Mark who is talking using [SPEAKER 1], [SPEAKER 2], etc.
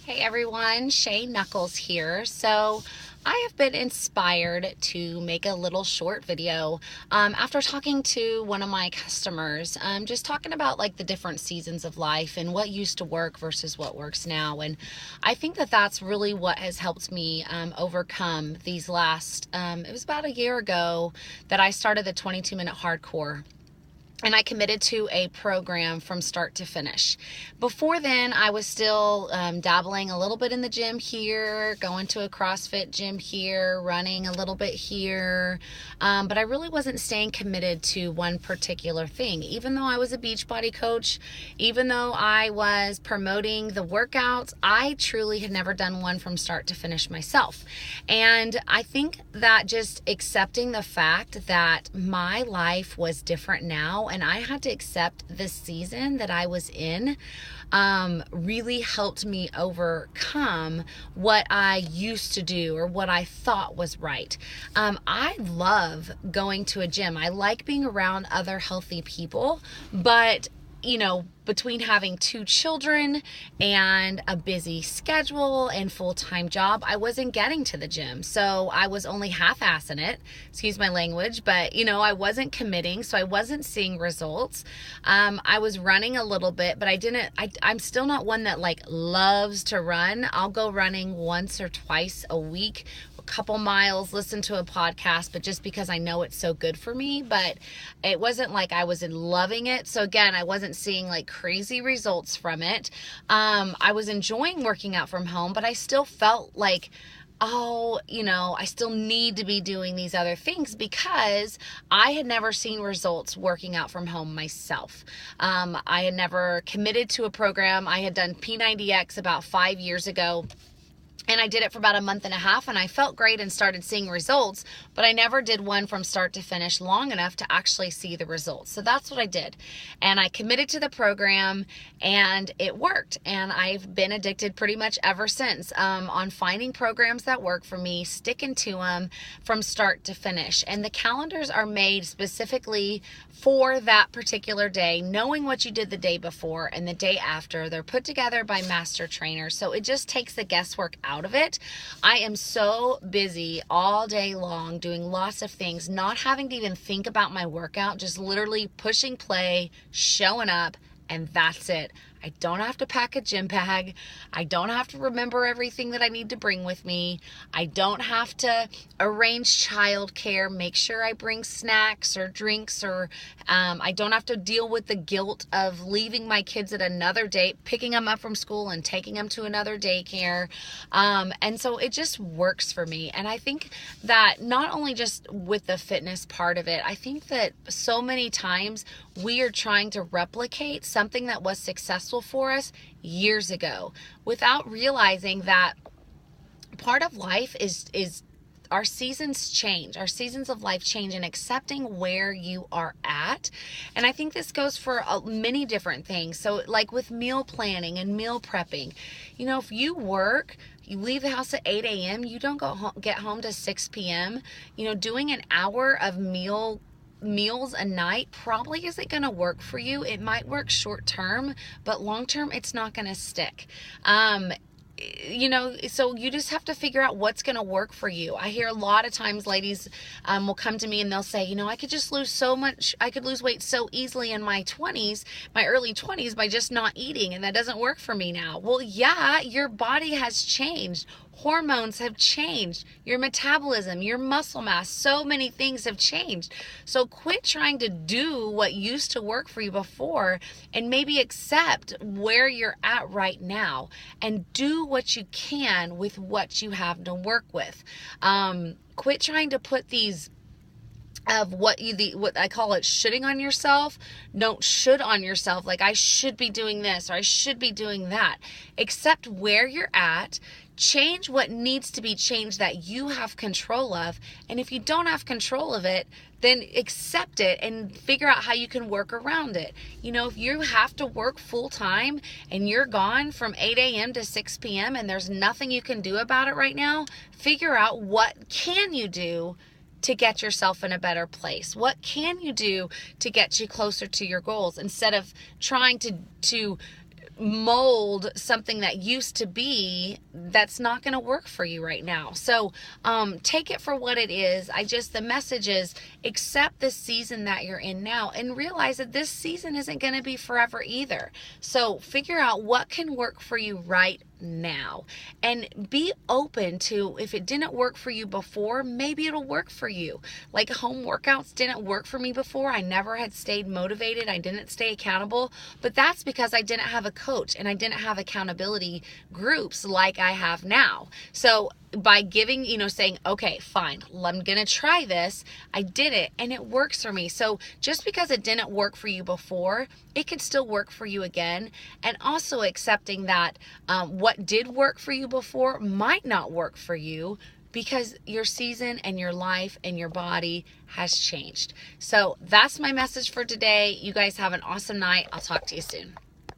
[SPEAKER 1] Hey everyone, Shay Knuckles here. So I have been inspired to make a little short video after talking to one of my customers, just talking about like the different seasons of life and what used to work versus what works now. And I think that that's really what has helped me overcome these last, it was about a year ago that I started the 22-minute hardcore. And I committed to a program from start to finish. Before then, I was still dabbling a little bit in the gym here, going to a CrossFit gym here, running a little bit here. But I really wasn't staying committed to one particular thing. Even though I was a Beachbody coach, even though I was promoting the workouts, I truly had never done one from start to finish myself. And I think that just accepting the fact that my life was different now, and I had to accept the season that I was in, really helped me overcome what I used to do or what I thought was right. I love going to a gym. I like being around other healthy people, but between having 2 children and a busy schedule and full-time job, I wasn't getting to the gym. So I was only half-assing it, excuse my language, but I wasn't committing, so I wasn't seeing results. I was running a little bit, but I'm still not one that loves to run. I'll go running once or twice a week, a couple miles, listen to a podcast, but just because I know it's so good for me. But it wasn't like I was loving it. So again, I wasn't seeing crazy results from it. I was enjoying working out from home, but I still felt like, I still need to be doing these other things because I had never seen results working out from home myself. I had never committed to a program. I had done P90X about 5 years ago. And I did it for about a month and a half, and I felt great and started seeing results, but I never did one from start to finish long enough to actually see the results. So that's what I did. And I committed to the program, and it worked. And I've been addicted pretty much ever since on finding programs that work for me, sticking to them from start to finish. And the calendars are made specifically for that particular day, knowing what you did the day before and the day after. They're put together by master trainers, so it just takes the guesswork out of it. I am so busy all day long doing lots of things, not having to even think about my workout, just literally pushing play, showing up, and that's it. I don't have to pack a gym bag. I don't have to remember everything that I need to bring with me. I don't have to arrange childcare, make sure I bring snacks or drinks, or I don't have to deal with the guilt of leaving my kids at another date, picking them up from school and taking them to another daycare. And so it just works for me. And I think that not only just with the fitness part of it, I think that so many times we are trying to replicate something that was successful for us years ago without realizing that part of life is our seasons change. Our seasons of life change, and accepting where you are at. And I think this goes for many different things. So like with meal planning and meal prepping, if you work, you leave the house at 8 a.m., you don't get home to 6 p.m., doing an hour of meals a night probably isn't going to work for you. It might work short term, but long term it's not going to stick. So you just have to figure out what's going to work for you. I hear a lot of times ladies will come to me and they'll say, I could just I could lose weight so easily in my early 20s by just not eating, and that doesn't work for me now. Well, yeah, your body has changed. Hormones have changed, your metabolism, your muscle mass, so many things have changed. So quit trying to do what used to work for you before, and maybe accept where you're at right now and do what you can with what you have to work with. Quit trying to put these of what I call it shoulding on yourself. Don't should on yourself like I should be doing this or I should be doing that. Accept where you're at. Change what needs to be changed that you have control of. And if you don't have control of it, then accept it and figure out how you can work around it. If you have to work full time and you're gone from 8 a.m. to 6 p.m. and there's nothing you can do about it right now, figure out what can you do to get yourself in a better place. What can you do to get you closer to your goals instead of trying to mold something that used to be that's not going to work for you right now. So take it for what it is. The message is accept the season that you're in now and realize that this season isn't going to be forever either. So figure out what can work for you right now and be open to, if it didn't work for you before, maybe it'll work for you. Like home workouts didn't work for me before. I never had stayed motivated. I didn't stay accountable, but that's because I didn't have a coach and I didn't have accountability groups like I have now. So by giving, saying, okay, fine, I'm going to try this. I did it and it works for me. So just because it didn't work for you before, it can still work for you again. And also accepting that what did work for you before might not work for you because your season and your life and your body has changed. So that's my message for today. You guys have an awesome night. I'll talk to you soon.